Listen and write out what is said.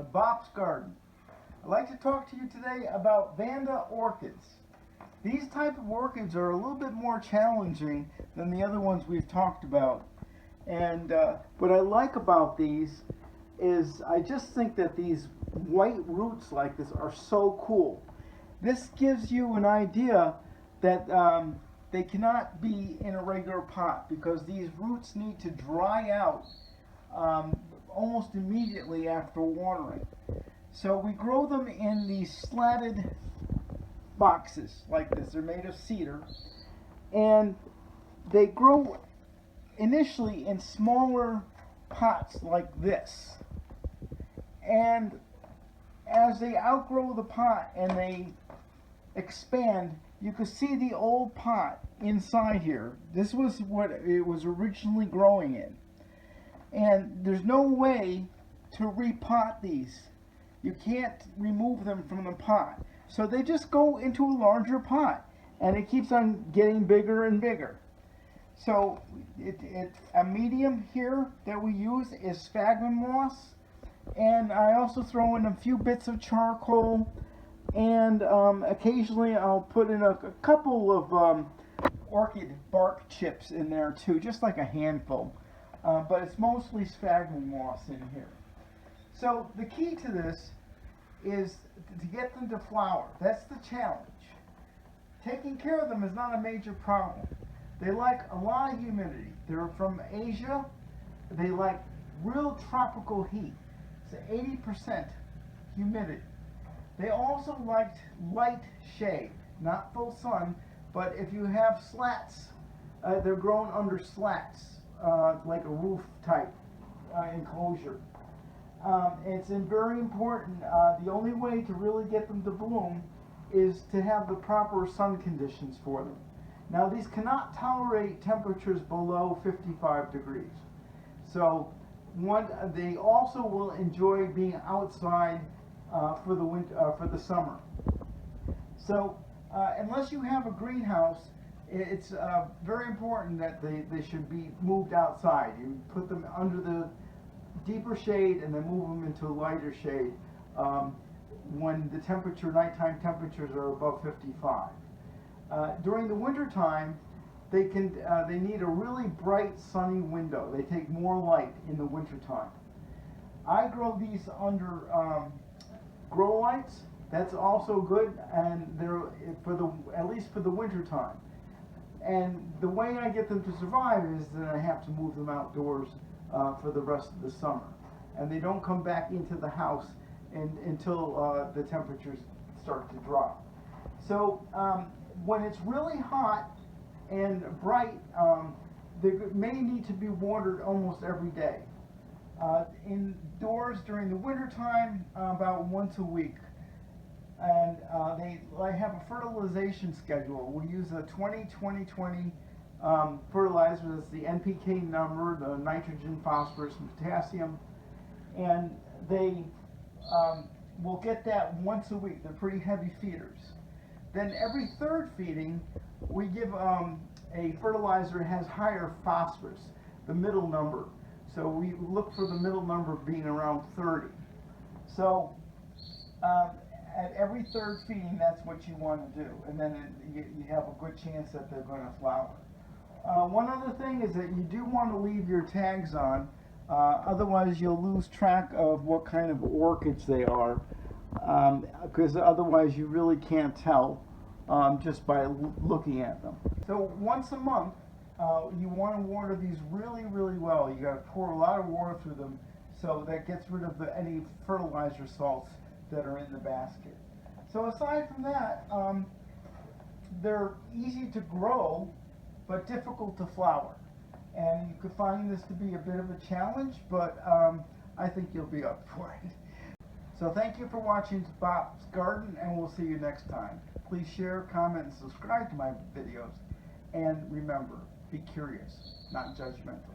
to Bop's Garden. I'd like to talk to you today about Vanda Orchids. These type of orchids are a little bit more challenging than the other ones we've talked about. And what I like about these is I just think that these white roots like this are so cool. This gives you an idea that they cannot be in a regular pot because these roots need to dry out almost immediately after watering. So we grow them in these slatted boxes like this. They're made of cedar, and they grow initially in smaller pots like this. And as they outgrow the pot and they expand, you can see the old pot inside here. This was what it was originally growing in. And there's no way to repot these. You can't remove them from the pot. So they just go into a larger pot, and it keeps on getting bigger and bigger. So a medium here that we use is sphagnum moss, and I also throw in a few bits of charcoal, and occasionally I'll put in a couple of orchid bark chips in there too, just like a handful. But it's mostly sphagnum moss in here. So the key to this is to get them to flower. That's the challenge. Taking care of them is not a major problem. They like a lot of humidity. They're from Asia. They like real tropical heat. It's 80% humidity. They also like light shade, not full sun, but if you have slats, they're grown under slats, like a roof type enclosure. It's very important. The only way to really get them to bloom is to have the proper sun conditions for them. Now, these cannot tolerate temperatures below 55 degrees. So they also will enjoy being outside for the winter, for the summer. So unless you have a greenhouse, it's very important that they should be moved outside. You put them under the deeper shade and then move them into lighter shade when the nighttime temperatures are above 55. During the winter time, they need a really bright sunny window. They take more light in the winter time. I grow these under grow lights. That's also good, and they're at least for the winter time. And the way I get them to survive is that I have to move them outdoors for the rest of the summer, and they don't come back into the house until the temperatures start to drop. So when it's really hot and bright, they may need to be watered almost every day. Indoors during the winter time, about once a week. And I have a fertilization schedule. We use a 20-20-20 fertilizer. That's the NPK number, the nitrogen, phosphorus, and potassium. And they will get that once a week. They're pretty heavy feeders. Then every third feeding, we give a fertilizer that has higher phosphorus, the middle number. So we look for the middle number being around 30. So at every third feeding, that's what you want to do. And then you have a good chance that they're going to flower. One other thing is that you do want to leave your tags on. Otherwise, you'll lose track of what kind of orchids they are. Because otherwise you really can't tell just by looking at them. So once a month, you want to water these really, really well. You got to pour a lot of water through them, so that gets rid of any fertilizer salts that are in the basket. So aside from that, they're easy to grow, but difficult to flower. And you could find this to be a bit of a challenge, but I think you'll be up for it. So thank you for watching Bop's Garden, and we'll see you next time. Please share, comment, and subscribe to my videos. And remember, be curious, not judgmental.